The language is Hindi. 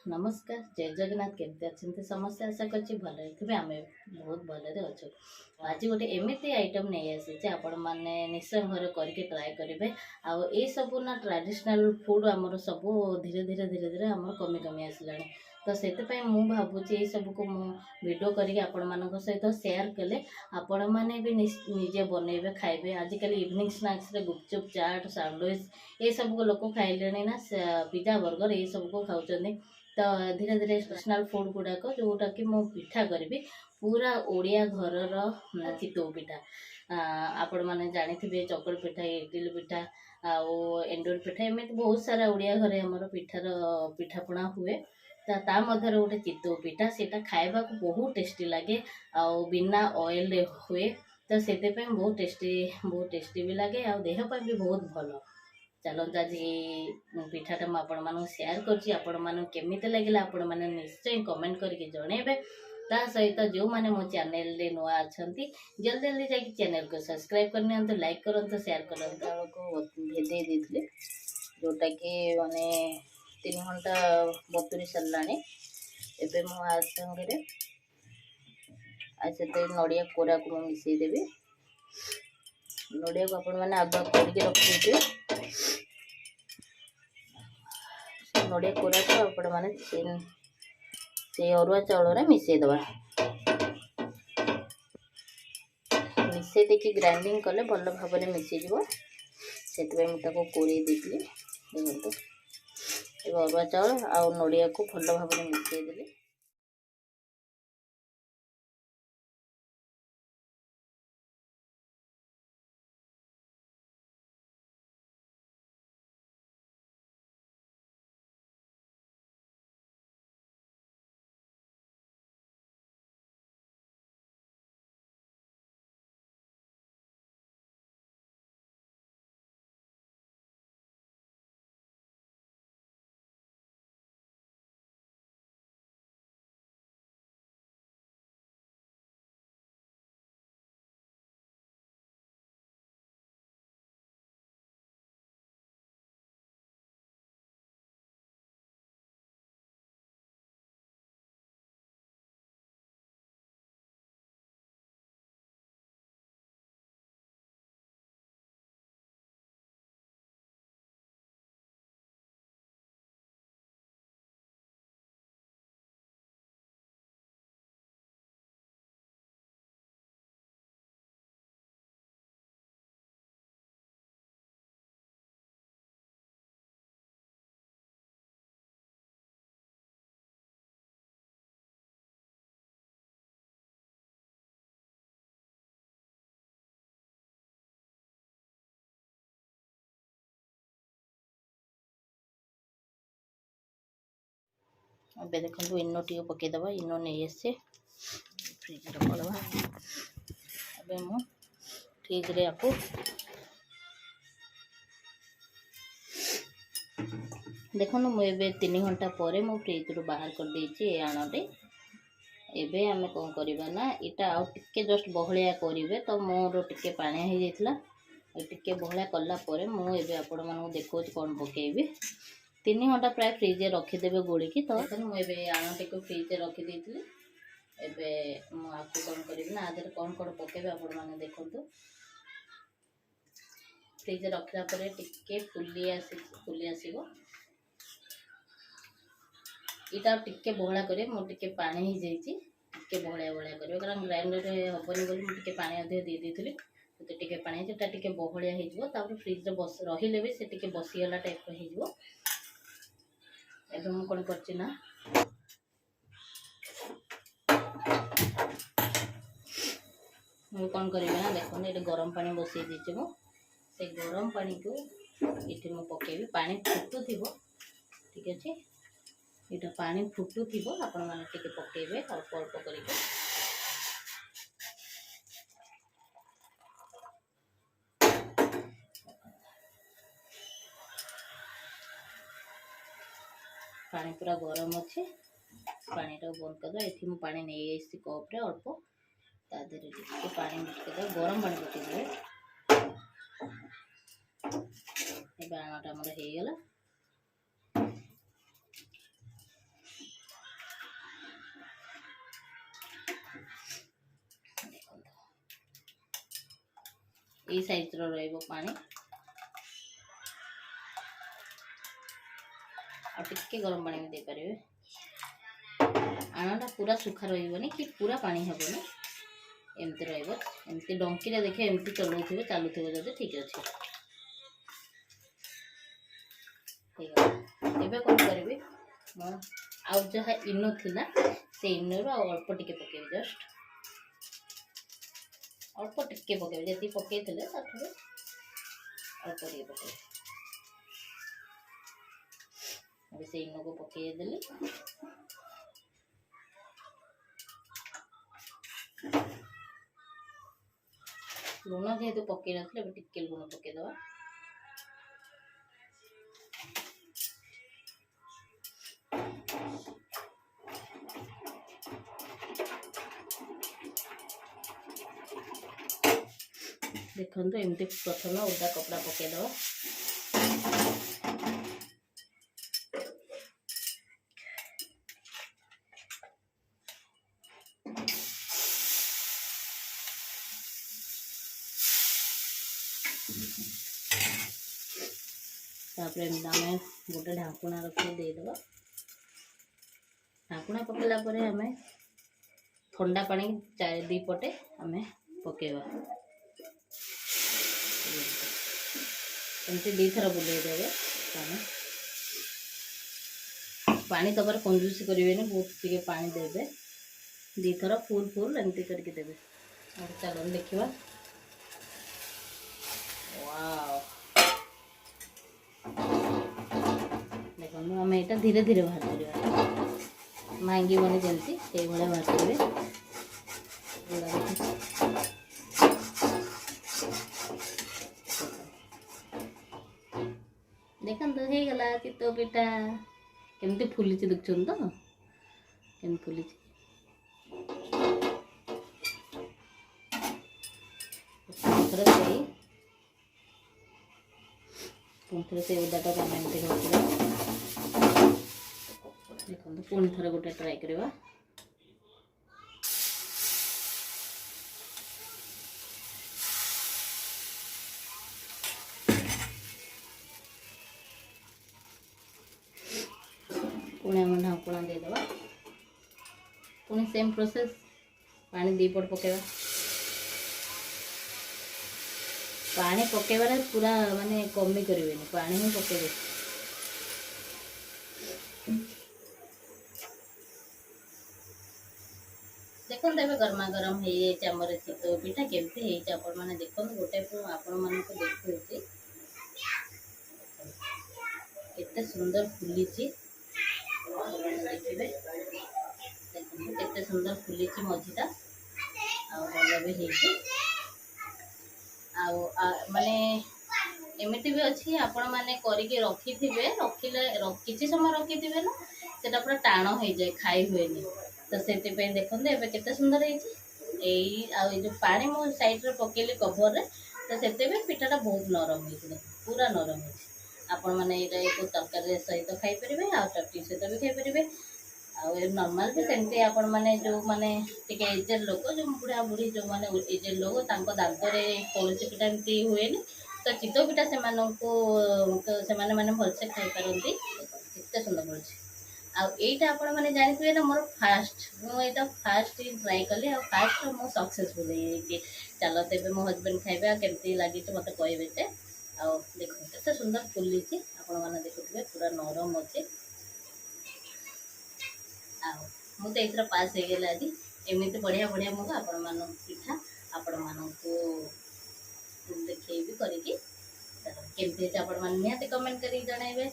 नमस्कार जय जगन्नाथ केमती अच्छे समस्ते आशा करछि भले थे आम बहुत भले अच्छे। आज गोटे एमती आइटम नहीं आसी आपण मैंने निश्चय घर करके ट्राए करेंगे। आई सब ना ट्रेडिशनल फूड आमर सब धीरे धीरे धीरे धीरे आम कमी कमी आसला तो से भावुँ ये सब को वीडियो करके आपण मान सहित सेयार कले आपण मैंने भी निजे बनइबे खाइबे। आजिकल इवनिंग स्नैक्स रे गुपचुप चाट सैंडविच ये सब को लोक खाइले ना पिज्जा बर्गर ये सब को खाऊँ तो धीरे धीरे ट्रेडिशनल फूड गुड़ाक जोटा कि मु पिठा करी पूरा ओडिया घर चितौ पिठा आपण मैंने जानी चकल पिठा इडली पिठा आउ एंडूर पिठा एमती बहुत सारा ओडिया घरे आमर पिठार पिठापणा हुए ता मध्य गोटे चितौ पिठा सेटा खाइबा को बहुत टेस्टी लगे आउ बिना ऑयल हुए तो से बहुत टेस्टी भी लगे आ देह भी बहुत भल। चलत आज पिठाटा मुझे सेयार करमी लगे आपण मैंने निश्चय कमेंट करके जनइबे। ता सहित जो मैंने मो चैनल रे नुआ अच्छा जल्दी जल्दी जाकि चैनल को सब्सक्राइब करनी लाइक करते शेयर करते को भेदे देते जोटा कि माने 3 घंटा बतुरी सारा एबे मो आ संगे आज से नड़िया कोरा को मिसईदेवी नड़िया को आपण मैंने आग करके रखी नड़िया कोरा को आपण मैंने से अरुआ चाउल मिसईदबा मिसई देखिए ग्राइंडिंग कले भल भाव में मिसीज से मुझे कोड़े देती देखो ये अरुआ चाउल आ नड़िया को भल भाव में मिसईदेली। अब देखो इनो टी पकईदब इनो नहीं आसे फ्रिज रखा अब मु फ्रिज रे आपको देखो मुझे 3 घंटा पर मु फ्रिज रू बाहर कर देछि आणटे एबे आमे कौन करबा ना इटा आउ टिके जस्ट बहलिया करिवे तो मोर टिके पानी हो जाइतला टिके बहलिया कला परे मु एबे आपण मानू देखो कोन पकेबे 3 घंटा प्राय फ्रिज रखीदेवे गोलिकी तो मुझे आणटे को फ्रिज रखी देती एबे मु आपको कौन करी ना आधे कौन कौन पकेबे आपण माने देखंतु फ्रिज रखला परे टिके फुली आसीबो इटा टिके बहला करे मो टिके पानी ही जाइछि टिके बहलिया बहलिया करे कारण ग्राइंडर रे हबनी बोली मु टिके पानी अधे दे देथिली तो टिके पानी जेटा टिके बहलिया हे जिवो तापर फ्रिज रे बस रहिले भी से टिके बसियाला टाइप हे जिवो। एबे मु कोन करछि ना मु कोन करिबे ना देखो ये गरम पानी बसई दीची मु से गरम पानी को इठी मु पकेबी पानी फुटु थिबो ठीक अछि इटा पानी फुटु थिबो आपण माने टिके पकेबे अल्प अल्प करिके पानी पूरा गरम अच्छे पानी टा बंद कर ये मु पानी नहीं आसी कप रे अल्प ता देरे टिके पानी मिक्स गरम पानी पकेबे ए बाणाटा हमर हे गेला এই ସାଇଜ୍ର ରହିବ ପାଣି। ଆଉ ଟିକେ ଗରମ ପାଣି ବି ଦେଇପାରିବେ। ଆଣଟା ପୁରା ସୁଖା ରହିବନି କି ପୁରା ପାଣି ହେବନି, ଏମିତି ରହିବ। ଏମିତି ଡଙ୍କିରେ ଦେଖେ ଏମିତି ଚଲାଉଥିବେ, ଚାଲୁଥିବ ଯଦି ଠିକ୍ ଅଛି। ଏବେ କ'ଣ କରିବି, ମୁଁ ଆଉ ଯାହା ଇନୋ ଥିଲା ସେ ଇନୋରୁ ଆଉ ଅଳ୍ପ ଟିକେ ପକେଇବି, ଜଷ୍ଟ ଅଳ୍ପ ଟିକେ ପକେଇବି। ଯେତିକି ପକେଇଥିଲେ ତାଠାରୁ ଅଳ୍ପ ଟିକେ ପକେଇବି। ଏବେ ସେ ଇନୋକୁ ପକେଇଦେଲି। ଲୁଣ ଯେହେତୁ ପକେଇ ନଥିଲେ ଏବେ ଟିକେ ଲୁଣ ପକେଇଦବା। ଦେଖନ୍ତୁ ଏମିତି ପ୍ରଥମେ ଓଦା କପଡ଼ା ପକେଇଦବା। तापर एमती आम गोटे ढाकुणा रखी देदेबा। ढाकुणा पकेला परे आम ठंडा पानी दी पटे आम पकेबा। एमती दी थर बुलेदेवे। पानी दबार कंजूसी करेंगे, बहुत टे पानी देवे। दी थर फुल फुल एमती करके देवे। और चलो देखा। वाओ, देखो आम यहाँ धीरे धीरे बाहर कर मांगी बनी जमी से बाहर करेंगे। देखो हो गला चितौ पिठा केमती फुली देखुन तो केम फुली। पुणी से उदाटा आम एमती रखा। देखो पुणी थर गोटे ट्राए करवा। पुणी आम ढाकुणा देदेवा। पुणी सेम प्रोसेस पानी दी पट पकेवा। पानी पकेबार पूरा माने कमी करेंगे, पानी ही पकेबे। देखो तब गरमा गरम हो आमर चितौ पिठा केमती आपण मैंने देखो। गोटे आपण मान देखो केते सुंदर फुली देखिए। देखो केते सुंदर फुली मझीटा आल भी माने एमती भी अच्छी आपण मैंने करके रखिथे रखिले किसी समय रखिथे ना सेटा पूरा टाण हो जाए, खाई हुए तो से देखते एवं केते सुंदर है। जो पानी मो साइड रे पकेली कवर रे तो से पिठाटा बहुत नरम हो पूरा नरम हो। आपण मैंने यहाँ तरकारी सहित खाई पारे आ चटनी सहित भी खाई पारे। नॉर्मल भी सेमती आपण मैंने जो मैंने टिके एजेड लोक जो बुढ़ा बुढ़ी जो मैंने एजेड लोक दांत में कौन पिठा एमती हुए तो चितौ पिठा से मैंने भलसे खाई पारती। केते सुंदर पड़े। आईटा आपण मैंने जानते ना मोर फास्ट मुझे फास्ट ट्राए कली आ फास्ट मो सक्सेसफुल हो। चलो तेज मो हजबैंड खाइबे केमती लगी मत कहबे से। देखो केते सुंदर फुली आपण मैंने देखुए पूरा नरम अच्छे। मुझे ये पास हो गला आज एमती बढ़िया बढ़िया मुझे आपण मान पिठा आपण मानक देखी करके निहाती कमेंट कर जनइबे।